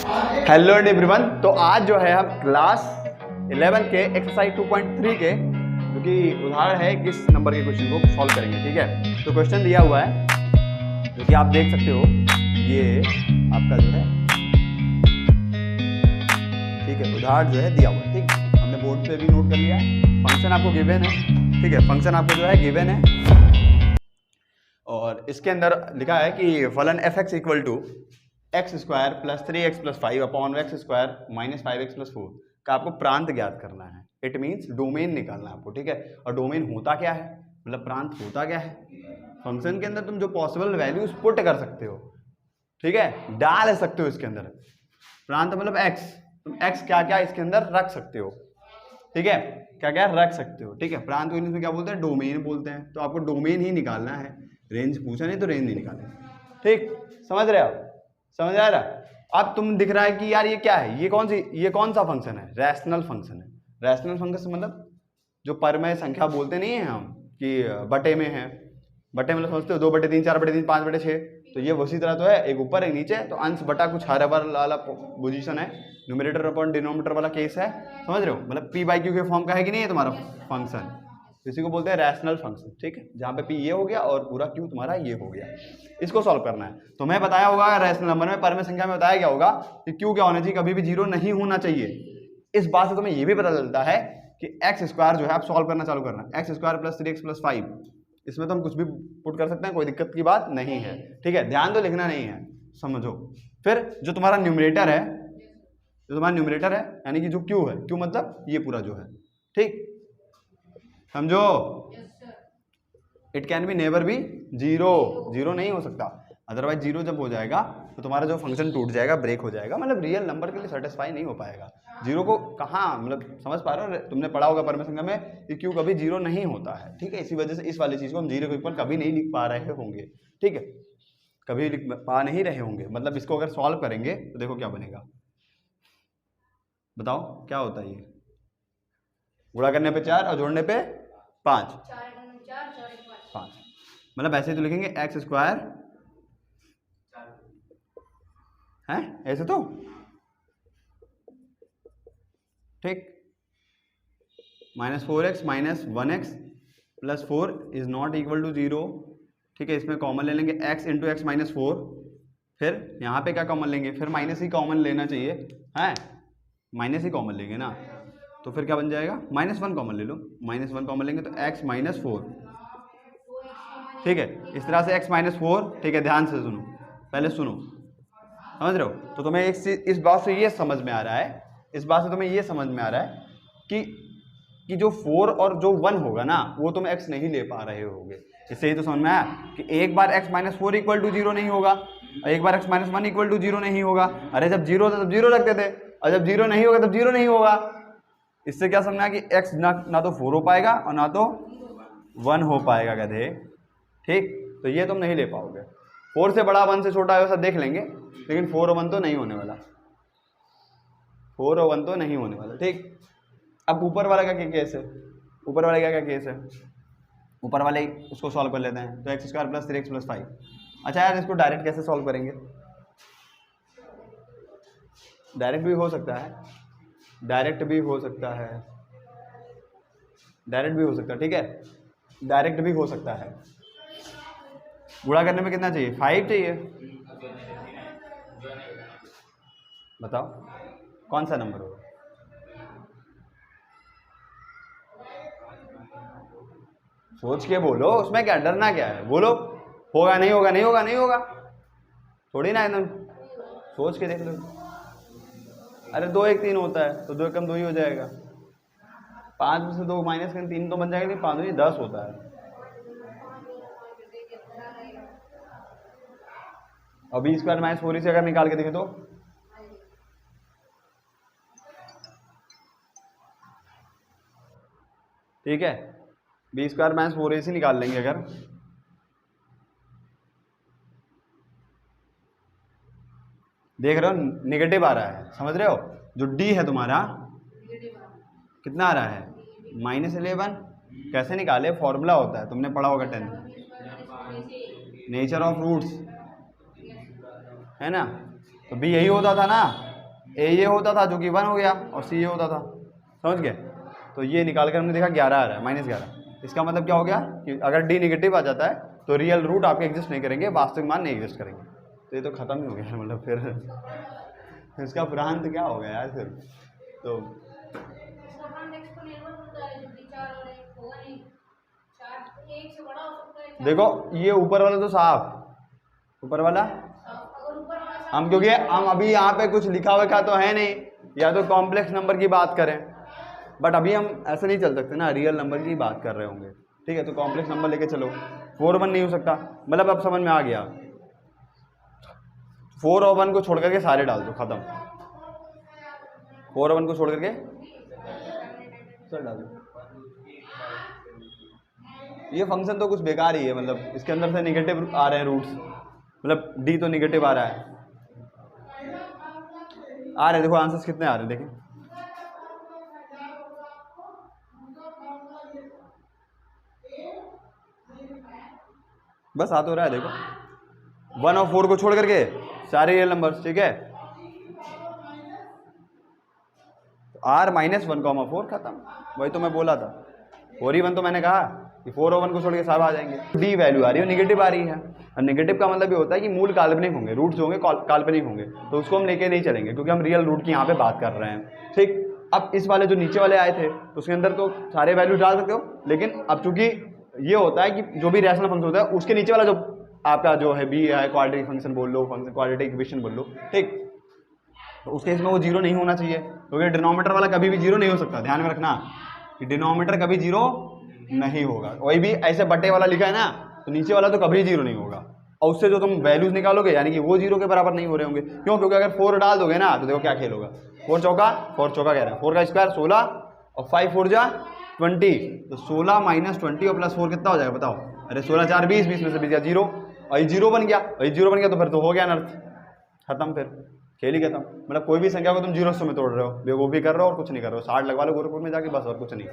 Hello everyone. तो आज जो है हम क्लास 11 के एक्सरसाइज 2.3 के जो कि उदाहरण है किस नंबर के क्वेश्चन को सॉल्व करेंगे। ठीक है, तो क्वेश्चन दिया हुआ है जो कि आप देख सकते हो, ये आपका जो है ठीक है उदाहरण जो है दिया हुआ है। ठीक, हमने बोर्ड पे भी नोट कर लिया है। फंक्शन आपको गिवन है, ठीक है, फंक्शन आपको जो है गिवन है और इसके अंदर लिखा है कि फलन f x equal to x square plus 3x plus 5 upon x square minus 5x plus 4 का आपको प्रांत ज्ञात करना है। इट मीन्स डोमेन निकालना है आपको। ठीक है, और डोमेन होता क्या है, मतलब प्रांत होता क्या है। फंक्शन के अंदर तुम जो पॉसिबल वैल्यूज पुट कर सकते हो, ठीक है, डाल सकते हो इसके अंदर। प्रांत मतलब x, तुम x क्या क्या इसके अंदर रख सकते हो। ठीक है, क्या क्या रख सकते हो। ठीक है, प्रांत को इंग्लिश में क्या बोलते हैं, डोमेन बोलते हैं। तो आपको डोमेन ही निकालना है, रेंज पूछा नहीं तो रेंज नहीं निकालना। ठीक, समझ रहे हो, समझ आ रहा। अब तुम दिख रहा है कि यार ये क्या है, ये कौन सा फंक्शन है, रैशनल फंक्शन है। रैशनल फंक्शन मतलब जो परमेय संख्या बोलते नहीं है हम कि बटे में है, बटे मतलब समझते हो 2/3, 4/3, 5/6, तो ये उसी तरह तो है, एक ऊपर एक नीचे, तो अंश बटा कुछ हर वाला पोजीशन है, न्यूमरेटर अपॉन डिनोमिनेटर वाला केस है। समझ रहे हो, मतलब p/q के फॉर्म का है कि नहीं है तुम्हारा फंक्शन, इसी को बोलते हैं रैशनल फंक्शन। ठीक है, जहाँ पे p ये हो गया और पूरा q तुम्हारा ये हो गया, इसको सॉल्व करना है। तो मैं बताया होगा रैशनल नंबर में, परमेय संख्या में बताया गया होगा कि q क्या होना चाहिए, कभी भी 0 नहीं होना चाहिए। इस बात से तुम्हें ये भी पता चलता है कि एक्स स्क्वायर जो है आप सॉल्व करना चालू करना, x square plus 3x plus 5, इसमें तो हम कुछ भी पुट कर सकते हैं, कोई दिक्कत की बात नहीं है। ठीक है, ध्यान तो लिखना नहीं है, समझो। फिर जो तुम्हारा न्यूमरेटर है, जो तुम्हारा न्यूमरेटर है यानी कि जो q है, q मतलब ये पूरा जो है, ठीक, समझो। It can be never be zero नहीं हो सकता, अदरवाइज जीरो जब हो जाएगा तो तुम्हारा जो फंक्शन टूट जाएगा, ब्रेक हो जाएगा, मतलब रियल नंबर के लिए सेटिस्फाई नहीं हो पाएगा। जीरो को कहाँ, मतलब समझ पा रहे हो, तुमने पढ़ा होगा परमेय संख्या में कि क्यों कभी जीरो नहीं होता है। ठीक है, इसी वजह से इस वाली चीज को हम जीरो के ऊपर कभी नहीं लिख पा रहे होंगे। ठीक है, कभी लिख पा नहीं रहे होंगे, मतलब इसको अगर सॉल्व करेंगे तो देखो क्या बनेगा, बताओ क्या होता है। ये गुणा करने पे 4 और जोड़ने पे 5, मतलब ऐसे तो लिखेंगे एक्स स्क्वायर है, ऐसे तो ठीक, -4x minus 1x plus 4 is not equal to 0। ठीक है, इसमें कॉमन ले लेंगे x इंटू एक्स माइनस 4, फिर यहाँ पे क्या कॉमन लेंगे, फिर माइनस ही कॉमन लेना चाहिए, है माइनस ही कॉमन लेंगे ना, तो फिर क्या बन जाएगा, -1 कॉमन ले लो, -1 कॉमन लेंगे तो x माइनस 4। ठीक है, इस तरह से x माइनस 4। ठीक है, ध्यान से सुनो, पहले सुनो, समझ रहे हो। तो तुम्हें इस बात से ये समझ में आ रहा है, इस बात से तुम्हें ये समझ में आ रहा है कि जो 4 और जो 1 होगा ना, वो तुम x नहीं ले पा रहे होगे। इससे ही तो समझ में आया कि एक बार x माइनस 4 इक्वल टू 0 नहीं होगा और एक बार x माइनस 1 इक्वल टू 0 नहीं होगा। अरे जब 0 था तब 0 रखते थे और जब 0 नहीं होगा तब 0 नहीं होगा। इससे क्या समझना कि x ना तो 4 हो पाएगा और ना तो 1 हो पाएगा गधे। ठीक, तो ये तुम नहीं ले पाओगे। 4 से बड़ा 1 से छोटा है सब देख लेंगे, लेकिन 4 और 1 तो नहीं होने वाला, 4 और 1 तो नहीं होने वाला। ठीक, अब ऊपर वाला का क्या केस है, ऊपर वाले का क्या केस है, ऊपर वाले उसको सॉल्व कर लेते हैं। तो x square plus 3x plus 5। अच्छा यार, इसको डायरेक्ट कैसे सॉल्व करेंगे, डायरेक्ट भी हो सकता है, डायरेक्ट भी हो सकता है, डायरेक्ट भी हो सकता है। ठीक है, डायरेक्ट भी हो सकता है। गुणा करने में कितना चाहिए, 5 चाहिए, बताओ कौन सा नंबर होगा। सोच के बोलो, उसमें क्या डरना क्या है, बोलो होगा नहीं होगा, नहीं होगा नहीं होगा, थोड़ी ना एकदम सोच के देख लो। अरे 2 1 3 होता है तो 2 कम 2 ही हो जाएगा, 5 में से 2 माइनस करें 3 तो बन जाएगा, नहीं 5 नहीं 10 होता है। और बी स्क्वायर माइनस 4 से अगर निकाल के देखें तो ठीक है, बी स्क्वायर माइनस 4 से निकाल लेंगे अगर, देख रहे हो निगेटिव आ रहा है, समझ रहे हो। जो डी है तुम्हारा कितना आ रहा है, -11। कैसे निकाले, फॉर्मूला होता है, तुमने पढ़ा होगा 10th, नेचर ऑफ रूट्स, है ना। तो बी यही होता था ना, ए ये होता था जो कि 1 हो गया और सी ये होता था, समझ गए। तो ये निकाल कर हमने देखा 11 आ रहा है, -11। इसका मतलब क्या हो गया कि अगर डी नेगेटिव आ जाता है तो रियल रूट आपके एग्जिस्ट नहीं करेंगे, वास्तविक मान नहीं एग्जिस्ट करेंगे। तो ये तो खत्म ही हो गया मतलब फिर इसका प्रांत क्या हो गया यार फिर। तो देखो ये ऊपर वाला तो साफ, ऊपर वाला हम, क्योंकि हम अभी यहाँ पे कुछ लिखा हुआ का तो है नहीं, या तो कॉम्प्लेक्स नंबर की बात करें, बट अभी हम ऐसे नहीं चल सकते ना, रियल नंबर की बात कर रहे होंगे, ठीक है। तो कॉम्प्लेक्स नंबर लेके चलो, 4 1 नहीं हो सकता, मतलब अब समझ में आ गया। 4 और 1 को छोड़ करके सारे डाल दो, खत्म। 4 और 1 को छोड़ करके सर डाल दो। ये फंक्शन तो कुछ बेकार ही है, मतलब इसके अंदर से निगेटिव आ रहे हैं रूट्स, मतलब डी तो निगेटिव आ रहा है, देखो आंसर्स कितने आ रहे हैं देखिए। बस आ तो रहा है देखो, 1 और 4 को छोड़ करके सारे रियल नंबर्स, ठीक है। R -1, खत्म, वही तो मैं बोला था। 4 ही 1 तो मैंने कहा कि 4 और 1 को छोड़ के सब आ जाएंगे। डी वैल्यू आ रही है, निगेटिव आ रही है, और नेगेटिव का मतलब ये होता है कि मूल काल्पनिक होंगे, रूट्स होंगे काल्पनिक होंगे, तो उसको हम लेके नहीं चलेंगे क्योंकि हम रियल रूट की यहाँ पे बात कर रहे हैं, ठीक। अब इस वाले जो नीचे वाले आए थे तो उसके अंदर तो सारे वैल्यू डाल सकते हो, लेकिन अब चूंकि ये होता है कि जो भी रैशनल फंक्शन होता है उसके नीचे वाला जो आपका जो है बी है, क्वाड्रेटिक फंक्शन बोल लो, फंक्शन क्वाड्रेटिक इक्वेशन बोल लो, ठीक। तो उसके इसमें वो 0 नहीं होना चाहिए, क्योंकि डिनोमिनेटर वाला कभी भी 0 नहीं हो सकता, ध्यान में रखना कि डिनोमिनेटर कभी 0 नहीं होगा। वही भी ऐसे बटे वाला लिखा है ना, तो नीचे वाला तो कभी 0 नहीं होगा, और उससे जो तुम वैल्यूज निकालोगे यानी कि वो 0 के बराबर नहीं हो रहे होंगे। क्यों? क्योंकि अगर 4 डाल दोगे ना तो देखो क्या खेल होगा, 4 चौका कह रहे हैं, 4 का स्क्वायर 16 और 5 4 जा 20, तो 16 -20 और +4 कितना हो जाएगा बताओ। अरे 16 4 20, 20 में से 20 गया 0, और ये 0 बन गया, और ये 0 बन गया तो फिर तो हो गया अनर्थ, खत्म, फिर खेल ही खत्म। मतलब कोई भी संख्या को तुम 0 में तोड़ रहे हो, बेवकूफ़ी कर रहे हो और कुछ नहीं कर रहे हो, 60 लगवा लो गोरखपुर में जाके, बस और कुछ नहीं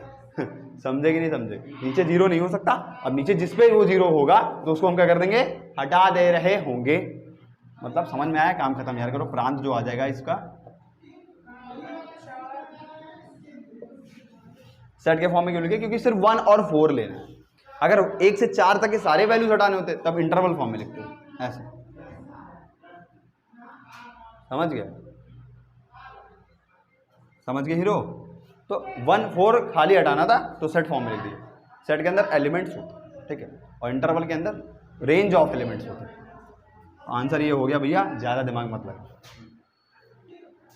समझे कि नहीं समझे। नीचे 0 नहीं हो सकता, अब नीचे जिस पे वो 0 होगा तो उसको हम क्या कर देंगे, हटा दे रहे होंगे। मतलब समझ में आया, काम खत्म यार करो। प्रांत जो आ जाएगा इसका सेट के फॉर्म में क्यों लिखे, क्योंकि सिर्फ 1 और 4 लेना है। अगर 1 से 4 तक के सारे वैल्यूज हटाने होते तब इंटरवल फॉर्म में लिखते हो, ऐसे, समझ गए हीरो। तो 1 4 खाली हटाना था तो सेट फॉर्म में लिख दिया। सेट के अंदर एलिमेंट्स होते, ठीक है, और इंटरवल के अंदर रेंज ऑफ एलिमेंट्स होते हैं। आंसर ये हो गया भैया, ज़्यादा दिमाग मत लगा।